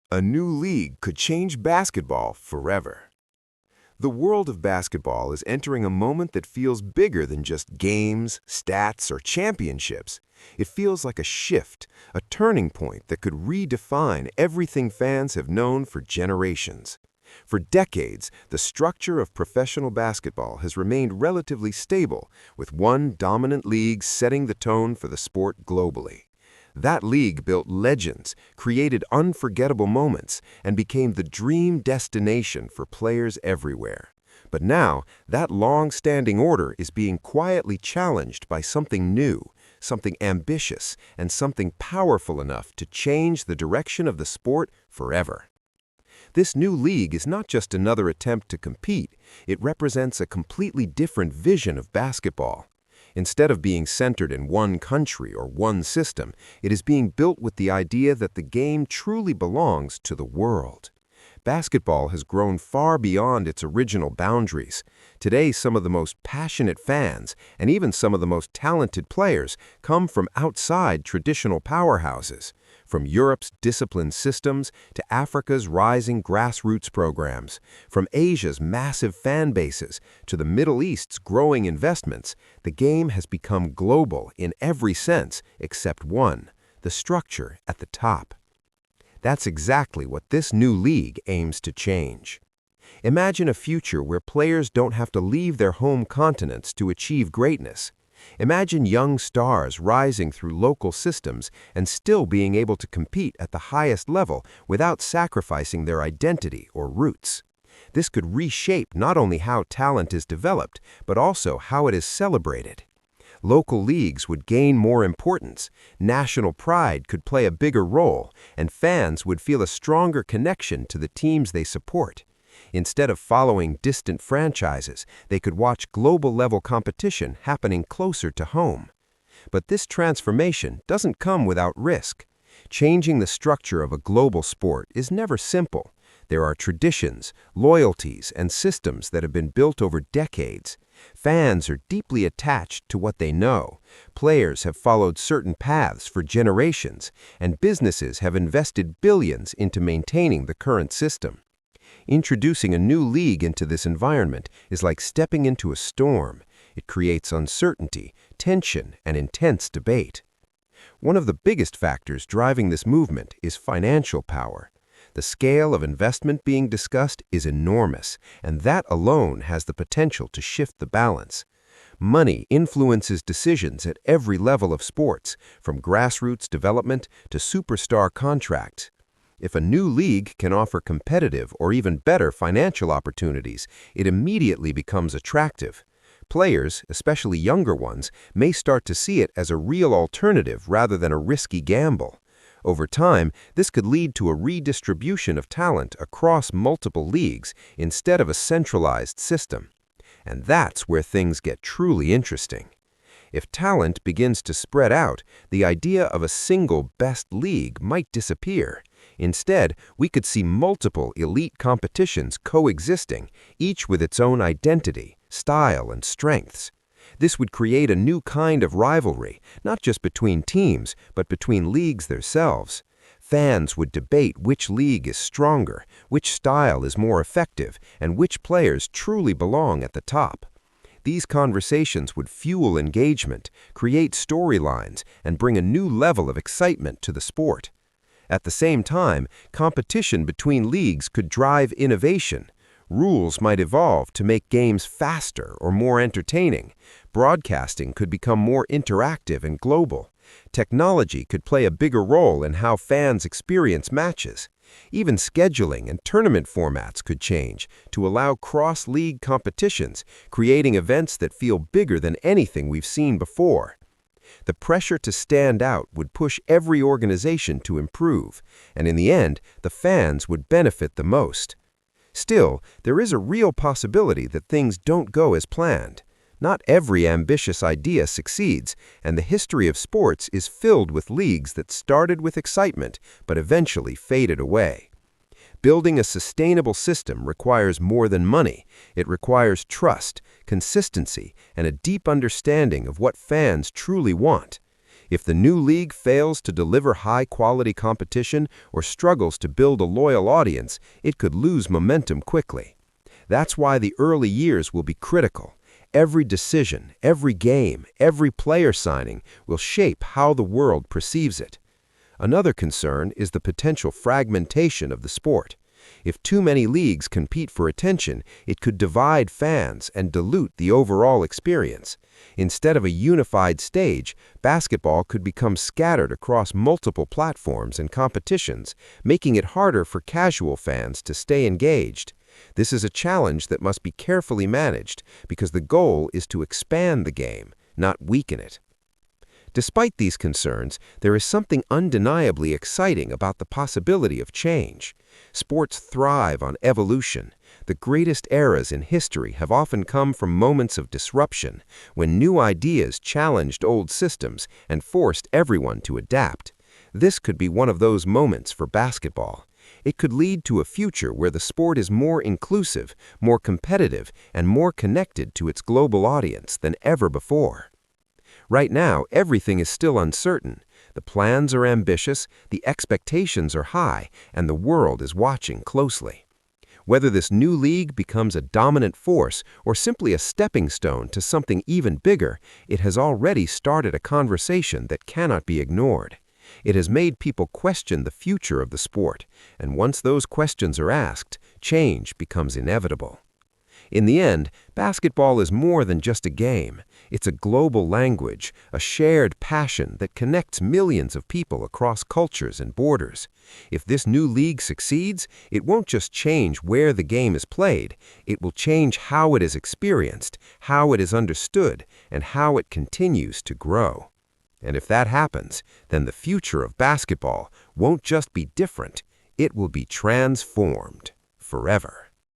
A new league could change basketball forever. The world of basketball is entering a moment that feels bigger than just games, stats, or championships. It feels like a shift, a turning point that could redefine everything fans have known for generations. For decades, the structure of professional basketball has remained relatively stable, with one dominant league setting the tone for the sport globally. That league built legends, created unforgettable moments, and became the dream destination for players everywhere. But now, that long-standing order is being quietly challenged by something new, something ambitious, and something powerful enough to change the direction of the sport forever. This new league is not just another attempt to compete, it represents a completely different vision of basketball. Instead of being centered in one country or one system, it is being built with the idea that the game truly belongs to the world. Basketball has grown far beyond its original boundaries. Today, some of the most passionate fans and even some of the most talented players come from outside traditional powerhouses. From Europe's disciplined systems to Africa's rising grassroots programs, from Asia's massive fan bases to the Middle East's growing investments, the game has become global in every sense except one, the structure at the top. That's exactly what this new league aims to change. Imagine a future where players don't have to leave their home continents to achieve greatness. Imagine young stars rising through local systems and still being able to compete at the highest level without sacrificing their identity or roots. This could reshape not only how talent is developed, but also how it is celebrated. Local leagues would gain more importance, national pride could play a bigger role, and fans would feel a stronger connection to the teams they support. Instead of following distant franchises, they could watch global-level competition happening closer to home. But this transformation doesn't come without risk. Changing the structure of a global sport is never simple. There are traditions, loyalties, and systems that have been built over decades. Fans are deeply attached to what they know. Players have followed certain paths for generations, and businesses have invested billions into maintaining the current system. Introducing a new league into this environment is like stepping into a storm. It creates uncertainty, tension, and intense debate. One of the biggest factors driving this movement is financial power. The scale of investment being discussed is enormous, and that alone has the potential to shift the balance. Money influences decisions at every level of sports, from grassroots development to superstar contracts. If a new league can offer competitive or even better financial opportunities, it immediately becomes attractive. Players, especially younger ones, may start to see it as a real alternative rather than a risky gamble. Over time, this could lead to a redistribution of talent across multiple leagues instead of a centralized system. And that's where things get truly interesting. If talent begins to spread out, the idea of a single best league might disappear. Instead, we could see multiple elite competitions coexisting, each with its own identity, style, and strengths. This would create a new kind of rivalry, not just between teams, but between leagues themselves. Fans would debate which league is stronger, which style is more effective, and which players truly belong at the top. These conversations would fuel engagement, create storylines, and bring a new level of excitement to the sport. At the same time, competition between leagues could drive innovation. Rules might evolve to make games faster or more entertaining. Broadcasting could become more interactive and global. Technology could play a bigger role in how fans experience matches. Even scheduling and tournament formats could change to allow cross-league competitions, creating events that feel bigger than anything we've seen before. The pressure to stand out would push every organization to improve, and in the end, the fans would benefit the most. Still, there is a real possibility that things don't go as planned. Not every ambitious idea succeeds, and the history of sports is filled with leagues that started with excitement but eventually faded away. Building a sustainable system requires more than money. It requires trust, consistency, and a deep understanding of what fans truly want. If the new league fails to deliver high-quality competition or struggles to build a loyal audience, it could lose momentum quickly. That's why the early years will be critical. Every decision, every game, every player signing will shape how the world perceives it. Another concern is the potential fragmentation of the sport. If too many leagues compete for attention, it could divide fans and dilute the overall experience. Instead of a unified stage, basketball could become scattered across multiple platforms and competitions, making it harder for casual fans to stay engaged. This is a challenge that must be carefully managed because the goal is to expand the game, not weaken it. Despite these concerns, there is something undeniably exciting about the possibility of change. Sports thrive on evolution. The greatest eras in history have often come from moments of disruption, when new ideas challenged old systems and forced everyone to adapt. This could be one of those moments for basketball. It could lead to a future where the sport is more inclusive, more competitive, and more connected to its global audience than ever before. Right now, everything is still uncertain. The plans are ambitious, the expectations are high, and the world is watching closely. Whether this new league becomes a dominant force or simply a stepping stone to something even bigger, it has already started a conversation that cannot be ignored. It has made people question the future of the sport, and once those questions are asked, change becomes inevitable. In the end, basketball is more than just a game. It's a global language, a shared passion that connects millions of people across cultures and borders. If this new league succeeds, it won't just change where the game is played, it will change how it is experienced, how it is understood, and how it continues to grow. And if that happens, then the future of basketball won't just be different, it will be transformed forever.